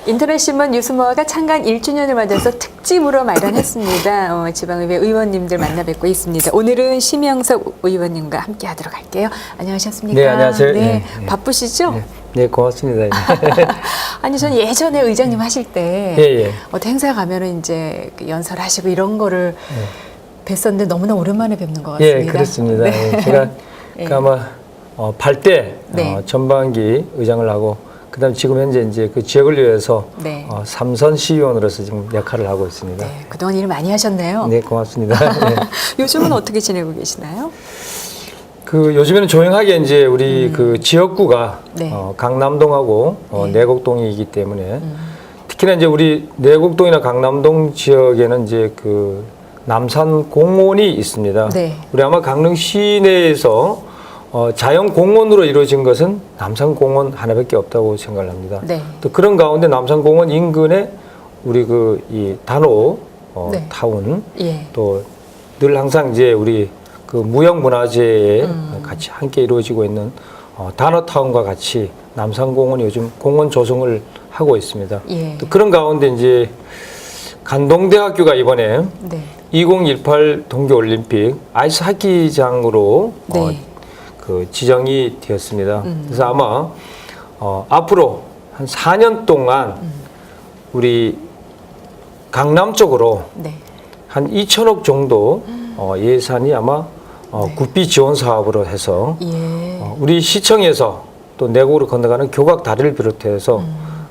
인터넷신문 뉴스모아가 창간 1주년을 맞아서 특집으로 마련했습니다. 지방의회 의원님들 만나 뵙고 있습니다. 오늘은 심영석 의원님과 함께 하도록 할게요. 안녕하셨습니까? 네, 안녕하세요. 네, 바쁘시죠? 네, 고맙습니다. 아니, 전 예전에 의장님 하실 때 어떤 행사 가면은 이제 연설하시고 이런 거를 뵀었는데 너무나 오랜만에 뵙는 것 같습니다. 예, 그렇습니다. 네. 제가 아마 8대 전반기 의장을 하고 그다음 지금 현재 이제 그 지역을 위해서 삼선 시의원으로서 지금 역할을 하고 있습니다. 네, 그동안 일 많이 하셨네요. 네, 고맙습니다. 네. 요즘은 어떻게 지내고 계시나요? 그 요즘에는 조용하게 이제 우리 그 지역구가 강남동하고 내곡동이기 때문에 특히나 이제 우리 내곡동이나 강남동 지역에는 이제 그 남산공원이 있습니다. 네. 우리 아마 강릉 시내에서 자연공원으로 이루어진 것은 남산공원 하나밖에 없다고 생각을 합니다. 네. 또 그런 가운데 남산공원 인근에 우리 그 이 단호 타운 또 늘 항상 이제 우리 그 무형문화재에 같이 함께 이루어지고 있는 단호타운과 같이 남산공원이 요즘 공원 조성을 하고 있습니다. 또 그런 가운데 이제 간동대학교가 이번에 2018 동계올림픽 아이스 하키장으로 그 지정이 되었습니다. 그래서 아마 앞으로 한 4년 동안 우리 강남 쪽으로 한 2천억 정도 예산이 아마 국비 지원 사업으로 해서 우리 시청에서 또 내곡으로 건너가는 교각 다리를 비롯해서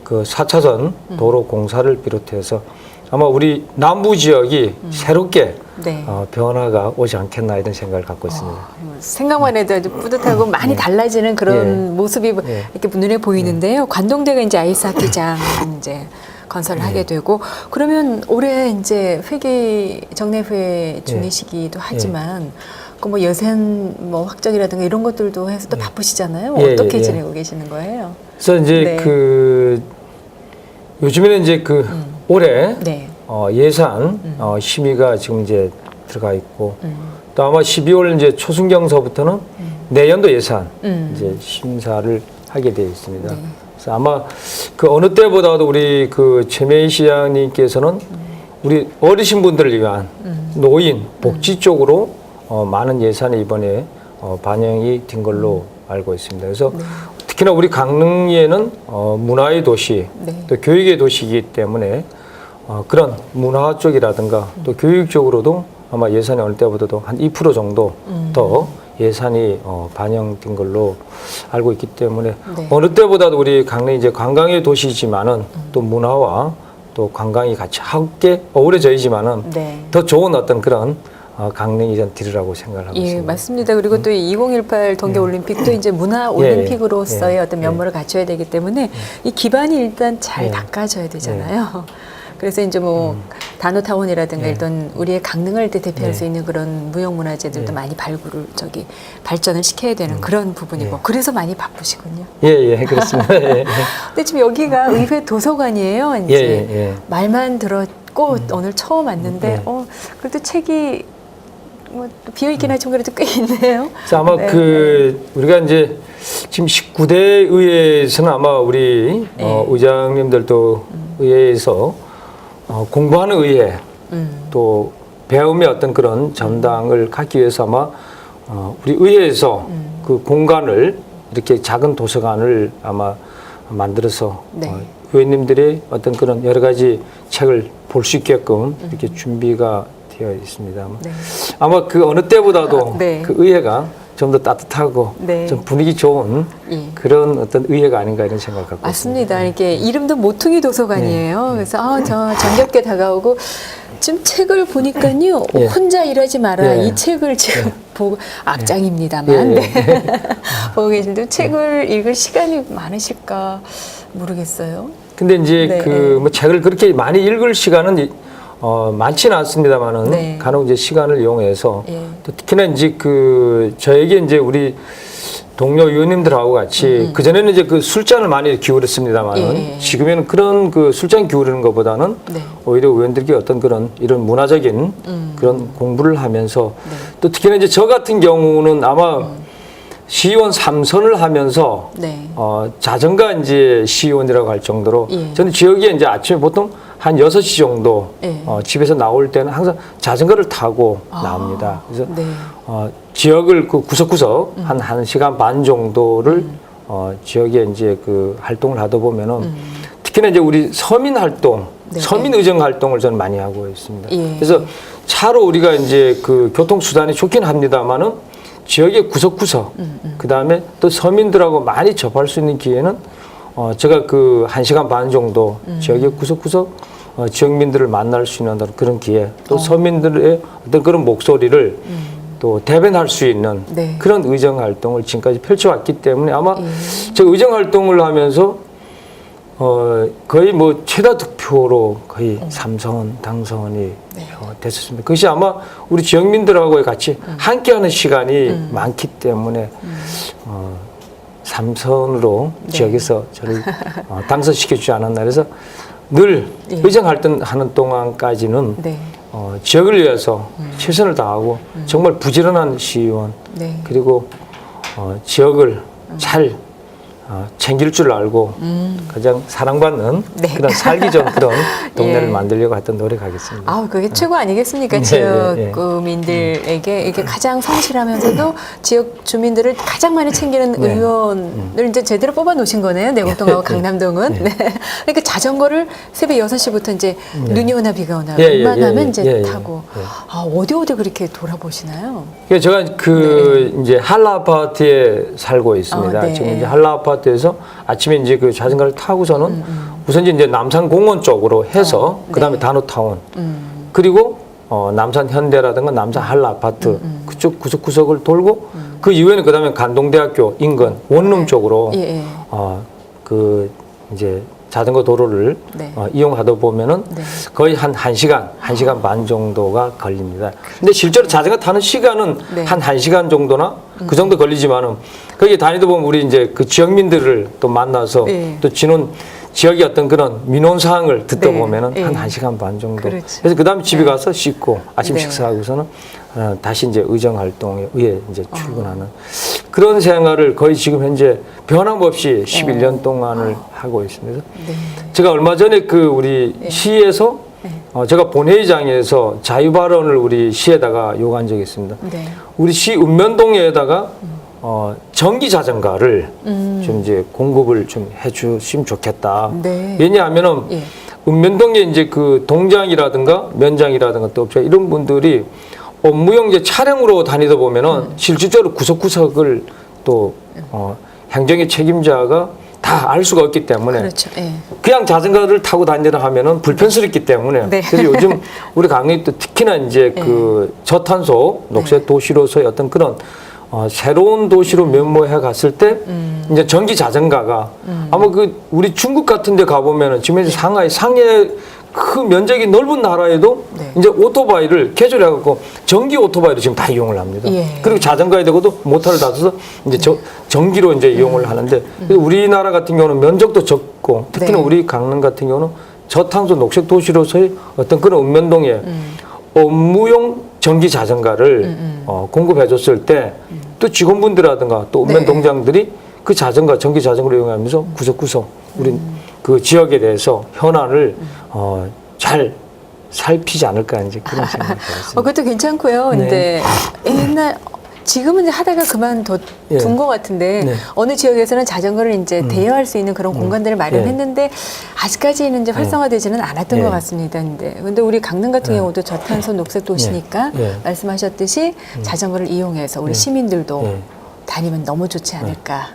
그 4차선 도로 공사를 비롯해서 아마 우리 남부 지역이 새롭게 변화가 오지 않겠나 이런 생각을 갖고 있습니다. 생각만 해도 아주 뿌듯하고 많이 달라지는 그런 모습이 이렇게 눈에 보이는데요. 관동대가 이제 아이스하키장 이제 건설을 하게 되고 그러면 올해 이제 회기 정례회 중이시기도 하지만 그 뭐 예산 뭐 확정이라든가 이런 것들도 해서 또 바쁘시잖아요. 어떻게 지내고 계시는 거예요? 그래서 이제 그 요즘에는 이제 그 올해 예산 심의가 지금 이제 들어가 있고 또 아마 12월 이제 초순경서부터는 내년도 예산 이제 심사를 하게 되어 있습니다. 그래서 아마 그 어느 때보다도 우리 그 최명희 시장님께서는 우리 어르신 분들을 위한 노인 복지 쪽으로 많은 예산이 이번에 반영이 된 걸로 알고 있습니다. 그래서 특히나 우리 강릉에는 문화의 도시 또 교육의 도시이기 때문에 그런 문화 쪽이라든가 또 교육 쪽으로도 아마 예산이 어느 때보다도 한 2% 정도 더 예산이 반영된 걸로 알고 있기 때문에 어느 때보다도 우리 강릉이 이제 관광의 도시지만은 또 문화와 또 관광이 같이 함께 어우러져야지만은 더 좋은 어떤 그런 강릉이 전 뒤르라고 생각을 하고 있습니다. 맞습니다. 그리고 또 2018 동계올림픽도 이제 문화올림픽으로서의 어떤 면모를 갖춰야 되기 때문에 이 기반이 일단 잘 닦아져야 되잖아요. 그래서 이제 뭐 단호타운이라든가 일단 우리의 강릉을 대표할 수 있는 그런 무형문화재들도 많이 발굴을 발전을 시켜야 되는 그런 부분이고 그래서 많이 바쁘시군요. 그렇습니다. 근데 지금 여기가 의회 도서관이에요. 이제 말만 들었고 오늘 처음 왔는데 그래도 책이 뭐 비어있긴 하지만 그래도 꽤 있네요. 그래서 아마 그 우리가 이제 지금 19대 의회에서는 아마 우리 의장님들도 의회에서 공부하는 의회 또 배움의 어떤 그런 전당을 갖기 위해서 아마 우리 의회에서 그 공간을 이렇게 작은 도서관을 아마 만들어서 의원님들이 어떤 그런 여러 가지 책을 볼 수 있게끔 이렇게 준비가 되어 있습니다. 아마 그 어느 때보다도 그 의회가 좀 더 따뜻하고 좀 분위기 좋은 그런 어떤 의회가 아닌가 이런 생각을 갖고 맞습니다. 있습니다. 이렇게 이름도 모퉁이 도서관이에요. 그래서 저 정겹게 다가오고 지금 책을 보니까요. 혼자 일하지 마라. 이 책을 지금 보고 악장입니다만 보고 계신데 책을 읽을 시간이 많으실까 모르겠어요. 근데 이제 그 뭐 책을 그렇게 많이 읽을 시간은 많지는 않습니다만은 간혹 이제 시간을 이용해서 또 특히나 이제 그 저에게 이제 우리 동료 의원님들하고 같이 그전에는 이제 그 술잔을 많이 기울였습니다만은 예. 지금에는 그런 그 술잔 기울이는 것보다는 네. 오히려 의원들께 어떤 그런 이런 문화적인 그런 공부를 하면서 네. 또 특히나 이제 저 같은 경우는 아마 시의원 3선을 하면서 네. 자전거 이제 시의원이라고 할 정도로 예. 저는 지역에 이제 아침에 보통 한 6시 정도 예. 집에서 나올 때는 항상 자전거를 타고 나옵니다. 그래서 네. 지역을 그 구석구석 한 1시간 반 정도를 지역에 이제 그 활동을 하다 보면은 특히나 이제 우리 서민 활동, 네. 서민 의정 활동을 저는 많이 하고 있습니다. 예. 그래서 차로 우리가 이제 그 교통수단이 좋긴 합니다만은 지역의 구석구석, 그 다음에 또 서민들하고 많이 접할 수 있는 기회는 제가 그 1시간 반 정도 지역의 구석구석 지역민들을 만날 수 있는 그런 기회, 또 서민들의 어떤 그런 목소리를 또 대변할 수 있는 네. 그런 의정 활동을 지금까지 펼쳐왔기 때문에 아마 제가 의정 활동을 하면서 거의 뭐 최다 득표로 거의 3선 당선이 됐었습니다. 그것이 아마 우리 지역민들하고 같이 함께하는 시간이 많기 때문에 3선으로 지역에서 저를 당선시켜주지 않았나. 그래서 늘 의정 활동하는 동안까지는 네. 지역을 위해서 최선을 다하고 정말 부지런한 시의원 네. 그리고 지역을 잘 챙길 줄 알고 가장 사랑받는 네. 그런 살기 좋은 그런 동네를 예. 만들려고 했던 노력하겠습니다. 아, 그게 최고 아니겠습니까? 네, 지역민들에게 이렇게 가장 성실하면서도 지역 주민들을 가장 많이 챙기는 네. 의원을 이제 제대로 뽑아 놓으신 거네요. 내곡동하고 강남동은. 네. 그러니까 자전거를 새벽 6시부터 이제 눈이 오나 비가 오나 웬만하면 이제 타고 아, 어디 그렇게 돌아보시나요? 제가 이제 한라 아파트에 살고 있습니다. 네. 지금 이제 한라 아파트에서 아침에 이제 그 자전거를 타고서는 우선 이제 남산공원 쪽으로 해서 그다음에 네. 단호타운 그리고 남산 현대라든가 남산 한라 아파트 그쪽 구석구석을 돌고 그 이후에는 그다음에 간동대학교 인근 원룸 쪽으로 예. 그 이제 자전거 도로를 네. 이용하다 보면은 네. 거의 한 1시간 반 정도가 걸립니다. 근데 실제로 자전거 타는 시간은 네. 한 1시간 정도나 그 정도 걸리지만은 거기 다니다 보면 우리 이제 그 지역민들을 또 만나서 네. 또 지역의 어떤 그런 민원 사항을 듣다 네. 보면은 네. 한 1시간 반 정도. 그렇죠. 그래서 그다음에 집에 가서 씻고 아침 네. 식사하고서는 다시 이제 의정 활동에 의해 이제 출근하는 그런 생활을 거의 지금 현재 변함없이 11년 동안을 하고 있습니다. 네. 제가 얼마 전에 그 우리 시에서 제가 본회의장에서 자유 발언을 우리 시에다가 요구한 적이 있습니다. 네. 우리 시 읍면동에다가 전기 자전거를 좀 이제 공급을 좀 해주시면 좋겠다. 네. 왜냐하면은 예. 읍면동에 이제 그 동장이라든가 면장이라든가 또 업자 이런 분들이 업무용 이제 차량으로 다니다 보면은 실질적으로 구석구석을 또 행정의 책임자가 다 알 수가 없기 때문에 그렇죠. 예. 그냥 자전거를 타고 다니라 하면은 불편스럽기 때문에 네. 그래서 요즘 우리 강릉이 또 특히나 이제 그 저탄소 녹색 도시로서의 어떤 그런 새로운 도시로 면모해 갔을 때 이제 전기 자전거가 아마 그 우리 중국 같은 데 가보면은 지금 이제 상해 그 면적이 넓은 나라에도 네. 이제 오토바이를 개조해 갖고 전기 오토바이를 지금 다 이용을 합니다. 예. 그리고 자전거에 대고도 모터를 닫아서 이제 전기로 이제 이용을 하는데 우리나라 같은 경우는 면적도 적고 특히나 네. 우리 강릉 같은 경우는 저탄소 녹색 도시로서의 어떤 그런 읍면동에 업무용 전기 자전거를 공급해 줬을 때 또 직원분들이라든가 또 읍면 네. 동장들이 그 자전거 전기 자전거를 이용하면서 구석구석 우리 그 지역에 대해서 현안을 잘 살피지 않을까 이제 그런 생각이 들었습니다. 그것도 괜찮고요. 근데 옛날 지금은 이제 하다가 그만둔 것 같은데 네. 어느 지역에서는 자전거를 이제 대여할 수 있는 그런 공간들을 마련했는데 아직까지는 이제 활성화되지는 않았던 것 같습니다. 근데 우리 강릉 같은 경우도 저탄소 녹색 도시니까 말씀하셨듯이 자전거를 이용해서 우리 시민들도 다니면 너무 좋지 않을까.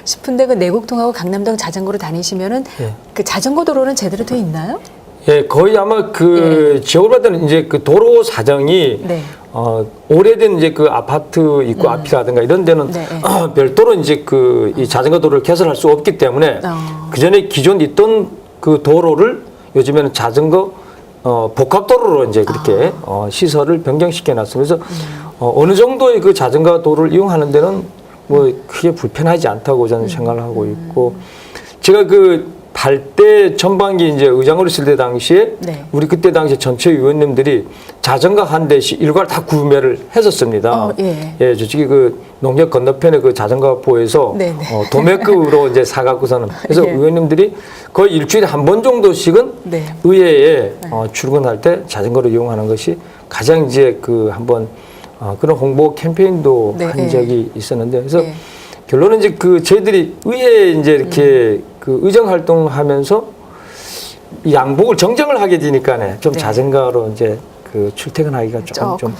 싶은데 그 내곡동하고 강남동 자전거로 다니시면은 그 자전거 도로는 제대로 돼 있나요? 예, 거의 아마 그 지역을 봤더니 이제 그 도로 사정이 네. 오래된 이제 그 아파트 입구 앞이라든가 이런 데는 별도로 이제 그 이 자전거 도로를 개설할 수 없기 때문에 그 전에 기존 있던 그 도로를 요즘에는 자전거 복합 도로로 이제 그렇게 시설을 변경시켜 놨습니다. 그래서 어느 정도의 그 자전거 도로를 이용하는 데는 뭐 크게 불편하지 않다고 저는 생각을 하고 있고 제가 그 발대 전반기 이제 의장으로 있을 때 당시에 네. 우리 그때 당시 전체 의원님들이 자전거 한 대씩 일괄 다 구매를 했었습니다. 예. 예, 솔직히 그 농협 건너편에 그 자전거 포에서 네네. 도매급으로 이제 사갖고서는 그래서 예. 의원님들이 거의 일주일에 한 번 정도씩은 네. 의회에 출근할 때 자전거를 이용하는 것이 가장 이제 그 한번 그런 홍보 캠페인도 네. 한 적이 있었는데 그래서 예. 결론은 이제 그 저희들이 의회에 이제 이렇게 그 의정 활동하면서 이 양복을 정정을 하게 되니까네 좀 네. 자전거로 이제 그 출퇴근하기가 조금 좀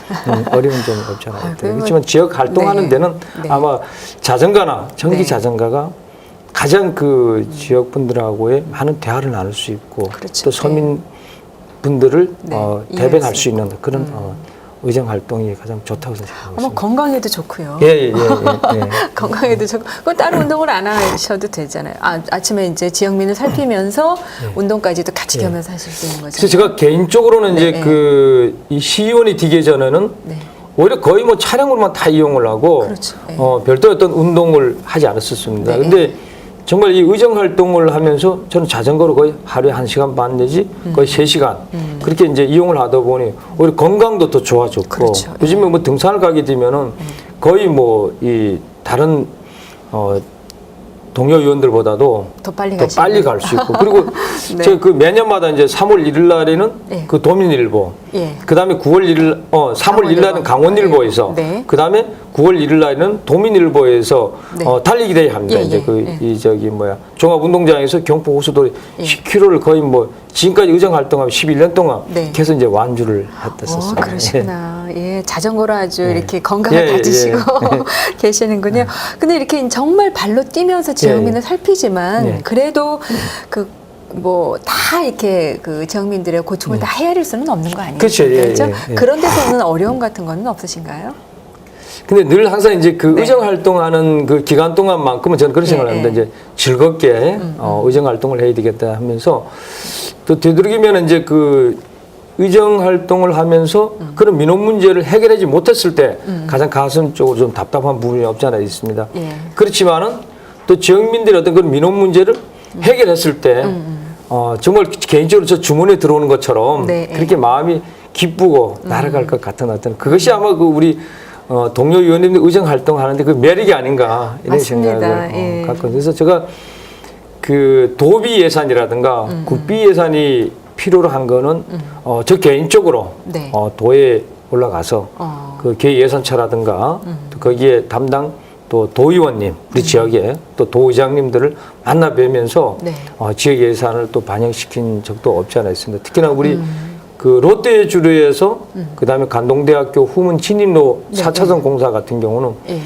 어려운 점이 없잖아요. 그러면- 그렇지만 지역 활동하는 네. 데는 네. 아마 자전거나 전기 네. 자전거가 가장 그 지역 분들하고의 많은 대화를 나눌 수 있고 그렇죠. 또 서민 분들을 네. 대변할 이해할 수 있는 그런 의정 활동이 가장 좋다고 생각하고 아마 있습니다. 건강에도 좋고요. 예. 건강에도 좋고 그건 따로 운동을 안 하셔도 되잖아요. 아침에 이제 지역민을 살피면서 운동까지도 같이 겸해서 하실 수 있는 거죠. 그래서 제가 개인적으로는 이제 네. 이 시의원이 되기 전에는 네. 오히려 거의 뭐 차량으로만 다 이용을 하고 그렇죠. 네. 별도 어떤 운동을 하지 않았었습니다. 네. 근데 정말 이 의정 활동을 하면서 저는 자전거로 거의 하루에 1시간 반 내지 거의 3시간 그렇게 이제 이용을 하다 보니 오히려 건강도 더 좋아졌고 그렇죠. 요즘에 뭐 등산을 가게 되면은 거의 뭐 이 다른 동료 의원들보다도 더 빨리 더 가시고. 빨리 갈 수 있고 그리고 네. 제가 그 매년마다 이제 3월 1일 날에는 네. 그 도민일보 예. 그다음에 9월 1일 3월 1일 날은 강원일보에서 네. 그다음에 9월 1일 날에는 도민일보에서 네. 달리기 대회 합니다. 예, 이제 예, 그 예. 이 저기 뭐야 종합운동장에서 경포 호수도 예. 10km를 거의 뭐 지금까지 의정 활동하면 11년 동안 네. 계속 이제 완주를 했었어요. 그러시구나. 예, 자전거로 아주 예. 이렇게 건강을 예, 가지시고 예. 계시는군요. 근데 이렇게 정말 발로 뛰면서 지역민을 예. 살피지만 예. 그래도 뭐 다 이렇게 그 지역민들의 고충을 다 헤아릴 수는 없는 거 아니에요? 그렇죠. 예, 그렇죠? 예, 예. 그런 데서는 어려움 같은 거는 없으신가요? 근데 늘 항상 이제 그 네. 의정 활동하는 그 기간 동안만큼은 저는 그런 생각을 예, 하는데 예. 이제 즐겁게 의정 활동을 해야 되겠다 하면서 또 되도록이면 이제 그 의정 활동을 하면서 그런 민원 문제를 해결하지 못했을 때 가장 가슴적으로 좀 답답한 부분이 없지 않아 있습니다. 예. 그렇지만은 또 지역민들의 어떤 그런 민원 문제를 해결했을 때 정말 개인적으로 저 주문에 들어오는 것처럼 네, 그렇게 마음이 기쁘고 날아갈 것 같은 어떤 그것이 아마 그 우리 동료 의원님들 의정 활동하는데 그 매력이 아닌가 이런 맞습니다. 생각을 예. 갖고 그래서 제가 그 도비 예산이라든가 국비 예산이 필요로 한 거는 저 개인적으로 네. 도에 올라가서 그 개 예산처라든가 또 거기에 담당 또 도의원님 우리 지역에 또 도의장님들을 만나 뵈면서 네. 지역 예산을 또 반영시킨 적도 없지 않아 있습니다. 특히나 우리 그 롯데주류에서 그다음에 관동대학교 후문 진입로 네, 4차선 공사 같은 경우는 예.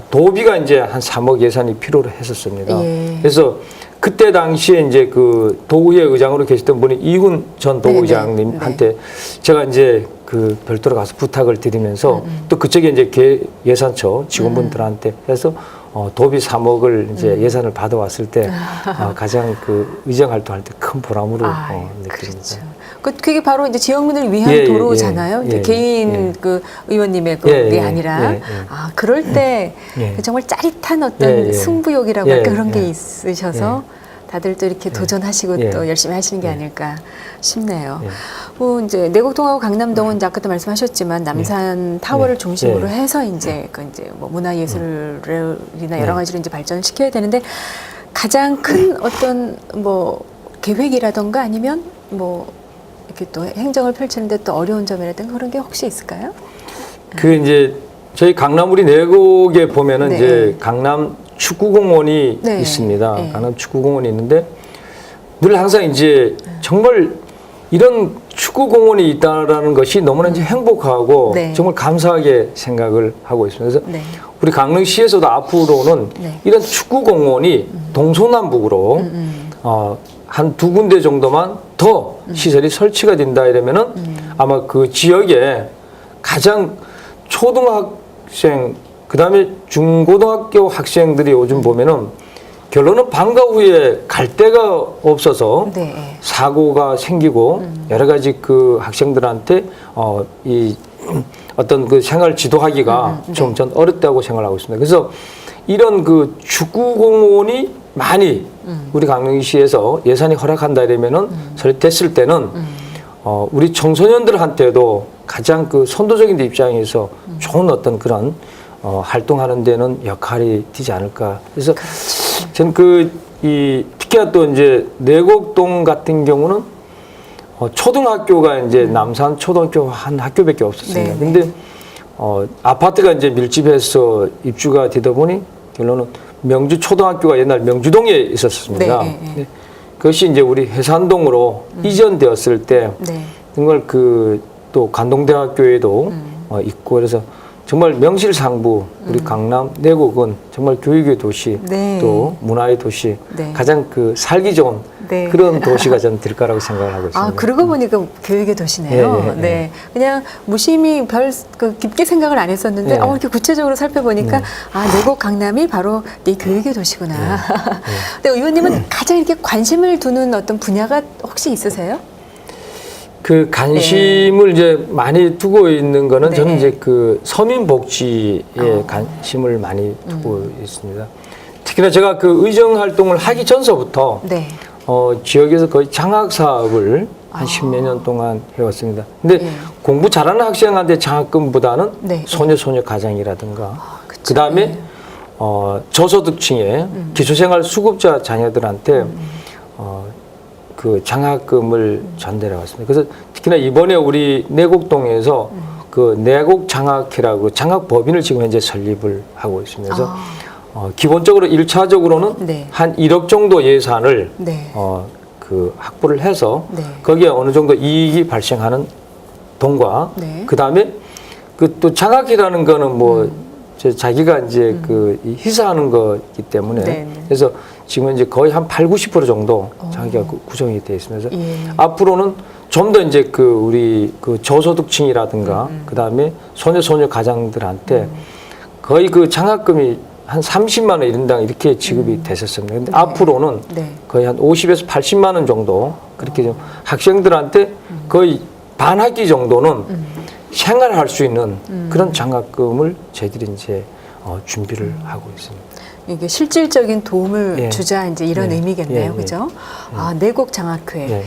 도비가 이제 한 3억 예산이 필요로 했었습니다. 예. 그래서 그때 당시에 이제 그 도의회 의장으로 계셨던 분이 이훈 전 네, 도의장님한테 제가 이제 그 별도로 가서 부탁을 드리면서 또 그쪽에 이제 예산처 직원분들한테 해서 도비 3억을 이제 예산을 받아왔을 때 가장 그 의정 활동할 때 큰 보람으로 느낍니다. 그렇죠. 그게 바로 이제 지역민을 위한 예, 예, 도로잖아요. 예, 이제 예, 개인 예. 그 의원님의 예, 그게 예, 아니라 예, 예. 그럴 때 예. 정말 짜릿한 어떤 예, 예. 승부욕이라고 예, 할까 그런 게 예. 있으셔서 다들 또 이렇게 도전하시고 예. 또 열심히 하시는 게 아닐까 싶네요. 예. 뭐 이제 내곡동하고 강남동은 이제 아까도 말씀하셨지만 남산 타워를 예. 중심으로 예. 해서 이제 그 이제 뭐 문화예술이나 여러 가지를 이제 발전시켜야 되는데 가장 큰 어떤 뭐 계획이라던가 아니면 뭐 이렇게 또 행정을 펼치는데 또 어려운 점이라든가 그런 게 혹시 있을까요? 그 이제 저희 강남 우리 내곡에 보면은 네. 이제 강남 축구공원이 네. 있습니다. 네. 강남 축구공원이 있는데 늘 항상 이제 정말 이런 축구공원이 있다라는 것이 너무나 이제 행복하고 네. 정말 감사하게 생각을 하고 있습니다. 그래서 네. 우리 강릉시에서도 앞으로는 네. 이런 축구공원이 동서남북으로 한 2군데 정도만 더 시설이 설치가 된다 이러면은 아마 그 지역에 가장 초등학생 그다음에 중고등학교 학생들이 요즘 보면은 결론은 방과 후에 갈 데가 없어서 네. 사고가 생기고 여러 가지 그 학생들한테 이 어떤 그 생활 지도하기가 좀 전 어렵다고 생각하고 있습니다. 그래서 이런 그 축구공원이 많이 우리 강릉시에서 예산이 허락한다 이러면은 설립됐을 때는 우리 청소년들한테도 가장 그 선도적인 입장에서 좋은 어떤 그런 활동하는 데는 역할이 되지 않을까. 그래서 저는 특히나 또 이제 내곡동 같은 경우는 초등학교가 이제 남산 초등학교 한 학교밖에 없었습니다. 네, 근데 아파트가 이제 밀집해서 입주가 되다 보니 결론은 명주 초등학교가 옛날 명주동에 있었습니다. 네, 네, 네. 그것이 이제 우리 해산동으로 이전되었을 때 네. 정말 또 관동대학교에도 있고 그래서 정말 명실상부 우리 강남 내곡은 정말 교육의 도시 네. 또 문화의 도시 네. 가장 그 살기 좋은 네. 그런 도시가 저는 될 거라고 생각을 하고 있습니다. 아, 그러고 보니까 교육의 도시네요. 예, 예, 예. 네. 그냥 무심히 깊게 생각을 안 했었는데, 예. 이렇게 구체적으로 살펴보니까, 내곡 강남이 바로 네 교육의 도시구나. 근데 의원님은 가장 이렇게 관심을 두는 어떤 분야가 혹시 있으세요? 그 관심을 이제 많이 두고 있는 거는 네. 저는 이제 그 서민 복지에 관심을 많이 두고 있습니다. 특히나 제가 그 의정 활동을 하기 전서부터 네. 지역에서 거의 장학 사업을 한 10몇 년 동안 해왔습니다. 근데 예. 공부 잘하는 학생한테 장학금보다는 네. 소녀 가정이라든가 그쵸. 그다음에 예. 저소득층의 기초생활 수급자 자녀들한테 그 장학금을 전달해 왔습니다. 그래서 특히나 이번에 우리 내곡동에서 그 내곡 장학회라고 장학법인을 지금 현재 설립을 하고 있습니다. 그래서 기본적으로 1차적으로는 네. 한 1억 정도 예산을 네. 그 확보를 해서 네. 거기에 어느 정도 이익이 발생하는 돈과 네. 그다음에 그 또 장학이라는 거는 뭐 자기가 이제 이 희사하는 거기 때문에 네, 네. 그래서 지금 이제 거의 한 80% 정도 장학이 구성이 되어 있습니다. 그래서 예. 앞으로는 좀 더 이제 우리 저소득층이라든가 그다음에 소녀 가장들한테 거의 그 장학금이 한 30만 원 이른당 이렇게 지급이 됐었습니다. 근데 네. 앞으로는 네. 거의 한 50에서 80만 원 정도 그렇게 좀 학생들한테 거의 반 학기 정도는 생활할 수 있는 그런 장학금을 저희들이 이제 준비를 하고 있습니다. 이게 실질적인 도움을 예. 주자 이제 이런 예. 의미겠네요, 예. 그죠? 내곡 장학회. 예.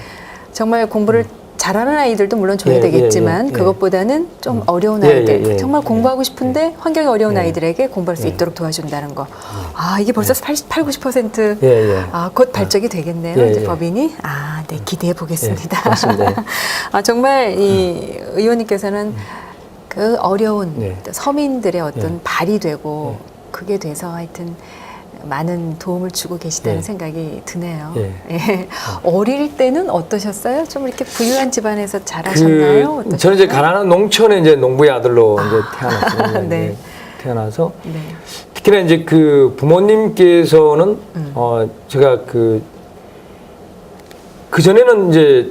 정말 공부를 잘하는 아이들도 물론 줘야 예, 되겠지만 예, 예. 그것보다는 좀 어려운 예, 아이들, 예, 예. 정말 공부하고 싶은데 환경이 어려운 예. 아이들에게 공부할 수 예. 있도록 도와준다는 거. 이게 벌써 90% 예, 예. 곧 발족이 되겠네요, 예, 이제 예. 법인이. 네, 기대해 보겠습니다. 예, 맞습니다. 정말 이 의원님께서는 그 어려운 네. 서민들의 어떤 예. 발이 되고 그게 돼서 하여튼 많은 도움을 주고 계시다는 예. 생각이 드네요. 예. 예. 어릴 때는 어떠셨어요? 좀 이렇게 부유한 집안에서 자라셨나요? 어떠셨나요? 저는 이제 가난한 농촌의 이제 농부의 아들로 이제 태어났거든요. 네. 이제 태어나서 네. 특히나 이제 부모님께서는 제가 그 전에는 이제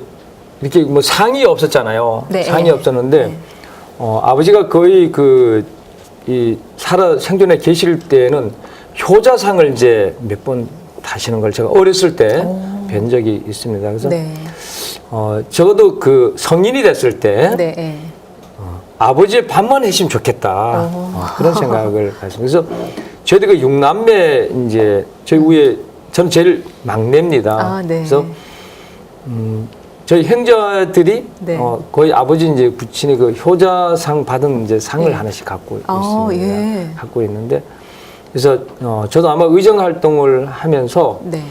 이렇게 뭐 상이 없었잖아요. 네. 상이 없었는데 네. 아버지가 거의 생존해 계실 때는 효자상을 이제 몇 번 타시는 걸 제가 어렸을 때 뵌 적이 있습니다. 그래서 네. 적어도 그 성인이 됐을 때 네. 네. 아버지의 밥만 했으면 좋겠다 그런 생각을 가졌습니다. 그래서 저희들 그 6남매 이제 저희 위에 저는 제일 막내입니다. 네. 그래서 저희 형제들이 네. 거의 아버지 이제 부친이 그 효자상 받은 이제 상을 예. 하나씩 갖고 있습니다. 예. 갖고 있는데 그래서 저도 아마 의정 활동을 하면서 네.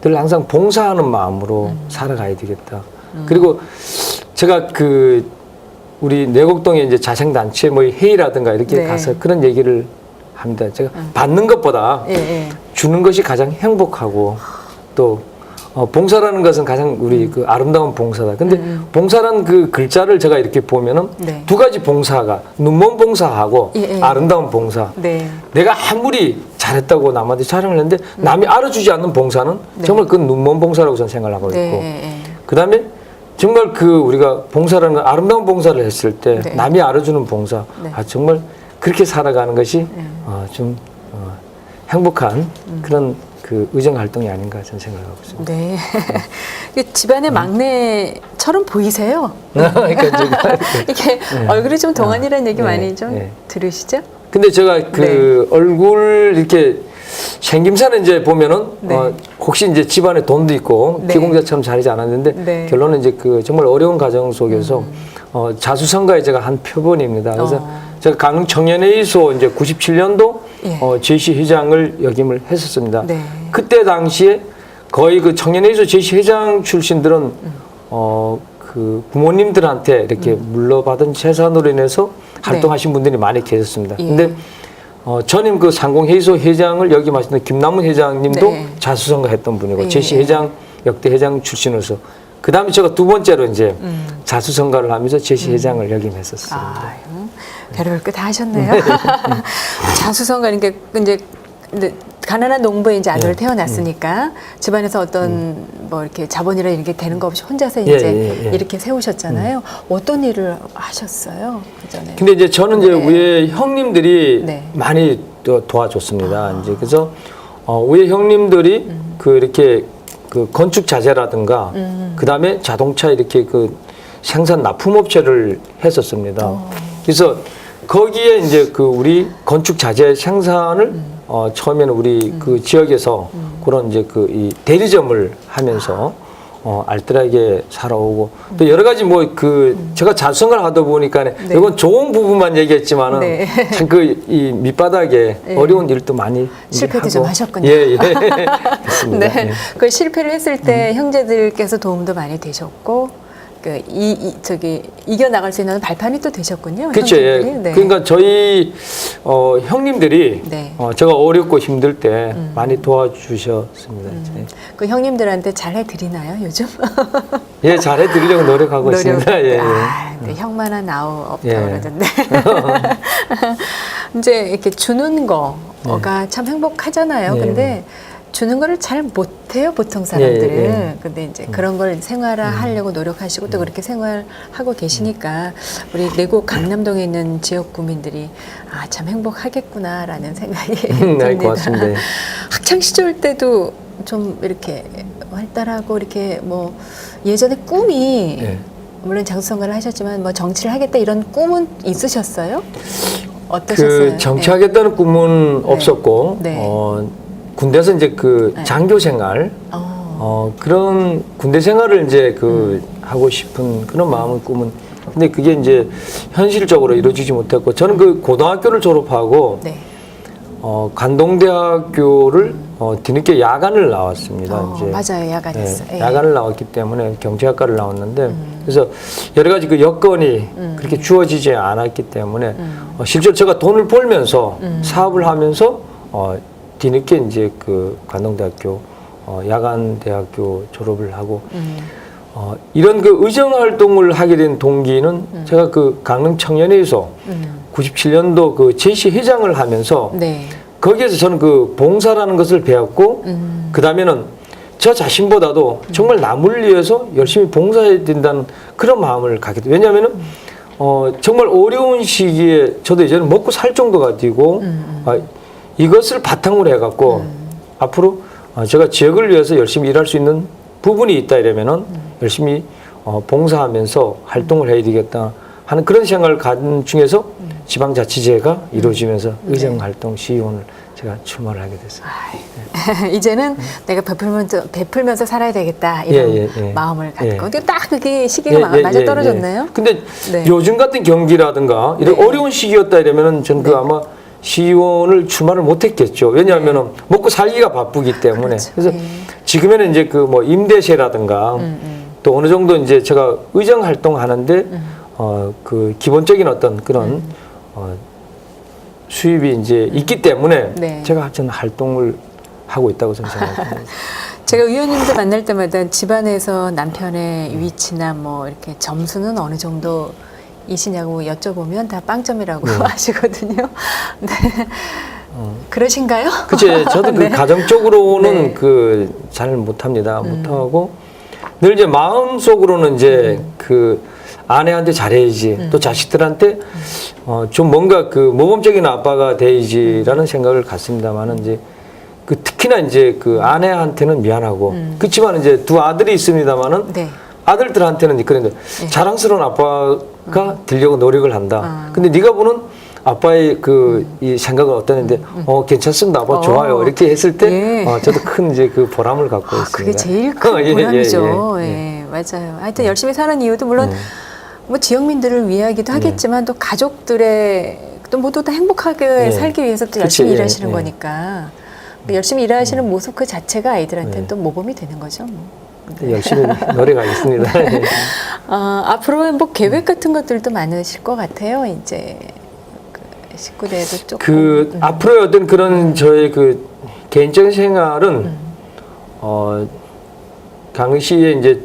늘 항상 봉사하는 마음으로 살아가야 되겠다. 그리고 제가 우리 내곡동에 이제 자생단체 뭐 회의라든가 이렇게 네. 가서 그런 얘기를 합니다. 제가 받는 것보다 예. 예. 주는 것이 가장 행복하고 또 봉사라는 것은 가장 우리 그 아름다운 봉사다. 근데 봉사란 그 글자를 제가 이렇게 보면은 네. 두 가지 봉사가 눈먼 봉사하고 예, 예. 아름다운 봉사. 네. 내가 아무리 잘했다고 남한테 자랑을 했는데 남이 알아주지 않는 봉사는 네. 정말 그 눈먼 봉사라고 저는 생각을 하고 있고 네. 그다음에 정말 우리가 봉사라는 건 아름다운 봉사를 했을 때 네. 남이 알아주는 봉사 네. 정말 그렇게 살아가는 것이 좀 행복한 그런 그 의정 활동이 아닌가 저는 생각하고 있습니다. 네. 집안의 막내처럼 보이세요. 그러니까 제가 이게 얼굴이 좀 동안이라는 얘기 많이 좀 네. 들으시죠? 근데 제가 그 얼굴 이렇게 생김새는 이제 보면은 혹시 이제 집안에 돈도 있고 피공자처럼 자라지 않았는데 결론은 이제 그 정말 어려운 가정 속에서 자수성가의 제가 한 표본입니다. 그래서 제가 강릉 청년회의소 이제 97년도 제시회장을 역임을 했었습니다. 그때 당시에 거의 그 청년회의소 제시회장 출신들은 그 부모님들한테 이렇게 물러받은 재산으로 인해서 활동하신 분들이 많이 계셨습니다. 근데 전임 그 상공회의소 회장을 역임하시는 김남문 회장님도 자수성가했던 분이고 제시회장 역대 회장 출신으로서 그 다음에 제가 두 번째로 이제 자수성가를 하면서 제시회장을 역임했었습니다. 별별 거 다 하셨네요. 자수성가는 게 이제 가난한 농부의 이제 아들을 태어났으니까 집안에서 어떤 뭐 이렇게 자본이나 이렇게 되는 거 없이 혼자서 이제 이렇게 세우셨잖아요. 어떤 일을 하셨어요? 그 전에. 근데 이제 저는 이제 위에 형님들이 많이 도와줬습니다. 이제 그래서 위에 형님들이 그 이렇게 그 건축 자재라든가 그 다음에 자동차 이렇게 그 생산 납품업체를 했었습니다. 그래서 거기에 이제 그 우리 건축 자재 생산을 처음에는 우리 그 지역에서 그런 이제 그 이 대리점을 하면서 알뜰하게 살아오고 또 여러 가지 뭐 그 제가 자수성가를 하다 보니까 이건 좋은 부분만 얘기했지만은 참 그 이 밑바닥에 어려운 일도 많이 실패도 하고. 좀 하셨군요. 됐습니다. 그 실패를 했을 때 형제들께서 도움도 많이 되셨고. 이겨 나갈 수 있는 발판이 또 되셨군요. 그렇죠. 그러니까 저희 형님들이 제가 어렵고 힘들 때 많이 도와주셨습니다. 그 형님들한테 잘 해드리나요 요즘? 예, 잘 해드리려고 노력하고 있습니다. 형만한 아우 없다고 그러던데. 이제 이렇게 주는 거가 참 행복하잖아요. 근데 주는 거를 잘 못해요, 보통 사람들은. 근데 이제 그런 걸 생활화하려고 노력하시고 또 그렇게 생활하고 계시니까 우리 내곡 강남동에 있는 지역 구민들이 참 행복하겠구나라는 생각이 듭니다. 고맙습니다. 학창 시절 때도 좀 이렇게 활달하고 이렇게 뭐 예전에 꿈이 물론 장수성가를 하셨지만 뭐 정치를 하겠다 이런 꿈은 있으셨어요? 어떠셨어요? 그 정치하겠다는 꿈은 없었고 군대에서 이제 그 장교 생활, 그런 군대 생활을 이제 그 하고 싶은 그런 마음은 꿈은. 근데 그게 이제 현실적으로 이루어지지 못했고, 저는 그 고등학교를 졸업하고, 관동대학교를 뒤늦게 야간을 나왔습니다. 이제. 맞아요, 야간이었어요. 야간을 나왔기 때문에 경제학과를 나왔는데, 그래서 여러 가지 그 여건이 그렇게 주어지지 않았기 때문에, 실제로 제가 돈을 벌면서 사업을 하면서, 뒤늦게 이제 그 관동대학교 야간대학교 졸업을 하고 이런 그 의정 활동을 하게 된 동기는 제가 그 강릉 청년회의소 97년도 그 제시 회장을 하면서 거기에서 저는 그 봉사라는 것을 배웠고 그 다음에는 저 자신보다도 정말 남을 위해서 열심히 봉사해야 된다는 그런 마음을 갖게 돼요. 왜냐하면은 정말 어려운 시기에 저도 이제는 먹고 살 정도가 되고 이것을 바탕으로 해갖고 앞으로 제가 지역을 위해서 열심히 일할 수 있는 부분이 있다 이러면은 열심히 봉사하면서 활동을 해야 되겠다 하는 그런 생각을 가진 중에서 지방자치제가 이루어지면서 의정활동 시의원을 제가 출마를 하게 됐어요. 이제는 내가 베풀면서 살아야 되겠다 이런 마음을 갖고 근데 딱 그게 시기가 맞아 떨어졌네요. 근데 요즘 같은 경기라든가 이런 어려운 시기였다 이러면은 저는 그 아마 시의원을 출마를 못했겠죠. 왜냐하면은 먹고 살기가 바쁘기 때문에. 그래서 지금에는 이제 그 뭐 임대세라든가 또 어느 정도 이제 제가 의정 활동하는데 그 기본적인 어떤 그런 수입이 이제 있기 때문에 제가 저는 활동을 하고 있다고 저는 생각합니다. 제가 의원님들 만날 때마다 집안에서 남편의 위치나 뭐 이렇게 점수는 어느 정도 이시냐고 여쭤보면 다 빵점이라고 하시거든요. 그러신가요? 그치. 저도 그 가정적으로는 그 잘 못합니다. 못하고 늘 이제 마음속으로는 이제 그 아내한테 잘해야지 또 자식들한테 좀 뭔가 그 모범적인 아빠가 돼야지라는 생각을 갖습니다만은 이제 그 특히나 이제 그 아내한테는 미안하고 그렇지만 이제 두 아들이 있습니다만은 아들들한테는 그런데 자랑스러운 아빠가 되려고 노력을 한다. 근데 네가 보는 아빠의 이 생각은 어떠는데, 괜찮습니다. 아빠 좋아요. 이렇게 했을 때, 예. 저도 큰 이제 그 보람을 갖고 있습니다. 그게 제일 큰 예, 보람이죠. 예, 예, 맞아요. 하여튼 열심히 사는 이유도 물론 뭐 지역민들을 위하기도 하겠지만 또 가족들의 또 모두 다 행복하게 살기 위해서 또 열심히 그치, 일하시는 거니까 열심히 일하시는 모습 그 자체가 아이들한테는 또 모범이 되는 거죠. 뭐. 열심히 노력하겠습니다. 앞으로 뭐 계획 같은 것들도 많으실 것 같아요. 이제 그 19대도 조금 앞으로의 어떤 그런 저의 그 개인적인 생활은 강의시에 이제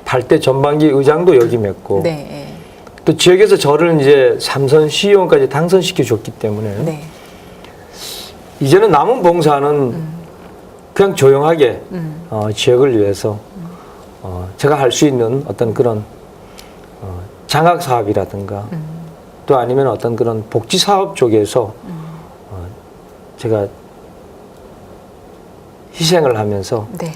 8대 전반기 의장도 역임했고 네. 또 지역에서 저를 이제 삼선 시의원까지 당선시켜 줬기 때문에 네. 이제는 남은 봉사는 그냥 조용하게 지역을 위해서 제가 할 수 있는 어떤 그런 장학 사업이라든가 또 아니면 어떤 그런 복지 사업 쪽에서 제가 희생을 하면서 네.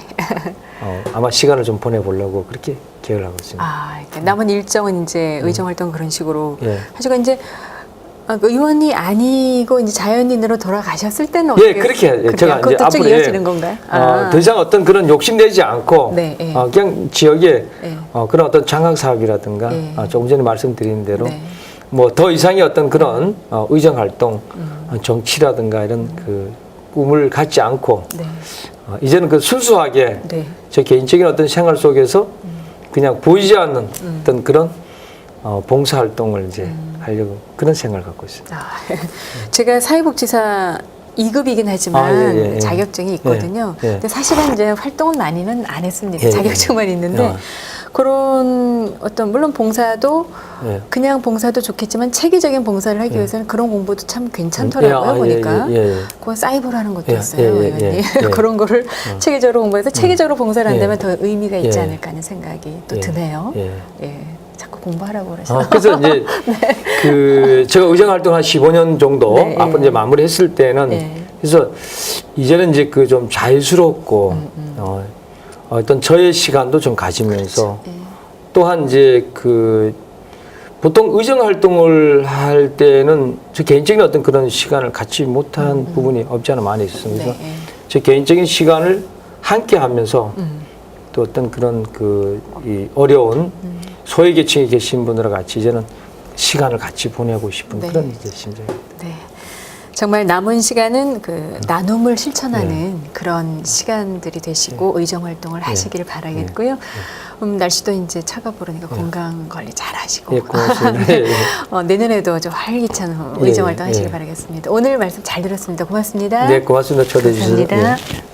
아마 시간을 좀 보내보려고 그렇게 계획을 하고 있습니다. 이렇게 남은 일정은 이제 의정 활동 그런 식으로 예. 하시고 이제 의원이 아니고 이제 자연인으로 돌아가셨을 때는 어떻게? 그렇게 제가 그것도 쭉 앞으로 이어지는 건가요? 더 이상 어떤 그런 욕심 내지 않고 네, 예. 그냥 지역에 예. 그런 어떤 장학 사업이라든가 예. 조금 전에 말씀드린 대로 네. 뭐 더 이상의 어떤 그런 의정 활동, 정치라든가 이런 그 꿈을 갖지 않고 네. 이제는 그 순수하게 네. 제 개인적인 어떤 생활 속에서 그냥 보이지 않는 어떤 그런 봉사 활동을 이제 하려고 그런 생각을 갖고 있습니다. 제가 사회복지사 2급이긴 하지만 예. 자격증이 있거든요. 예. 근데 사실은 이제 활동은 많이는 안 했습니다. 예. 자격증만 있는데 그런 어떤 물론 봉사도 그냥 봉사도 좋겠지만 체계적인 봉사를 하기 위해서는 그런 공부도 참 괜찮더라고요. 보니까 그건 사이버라는 것도 있어요. 의원님. 그런 거를 체계적으로 공부해서 체계적으로 봉사를 한다면 더 의미가 있지 않을까 하는 생각이 또 드네요. 예. 자꾸 공부하라고 그러시죠. 그래서 이제 그 제가 의정 활동 한 15년 정도 네, 앞으로 이제 마무리했을 때는 그래서 이제는 이제 그 좀 자유스럽고 어떤 저의 시간도 좀 가지면서 또한 이제 그 보통 의정 활동을 할 때는 저 개인적인 어떤 그런 시간을 갖지 못한 부분이 없지 않아 많이 있습니다. 그래서 제 개인적인 시간을 함께 하면서 또 어떤 그런 이 어려운 소외계층에 계신 분들과 같이 이제는 시간을 같이 보내고 싶은 그런 이제 심정입니다. 네. 정말 남은 시간은 그 나눔을 실천하는 그런 시간들이 되시고 의정 활동을 하시기를 바라겠고요. 날씨도 이제 차가 보르니까 건강 관리 잘 하시고 고맙습니다. 내년에도 좀 활기찬 의정 활동 하시길 바라겠습니다. 오늘 말씀 잘 들었습니다. 고맙습니다. 네, 고맙습니다. 초대해 주셔서. 감사합니다.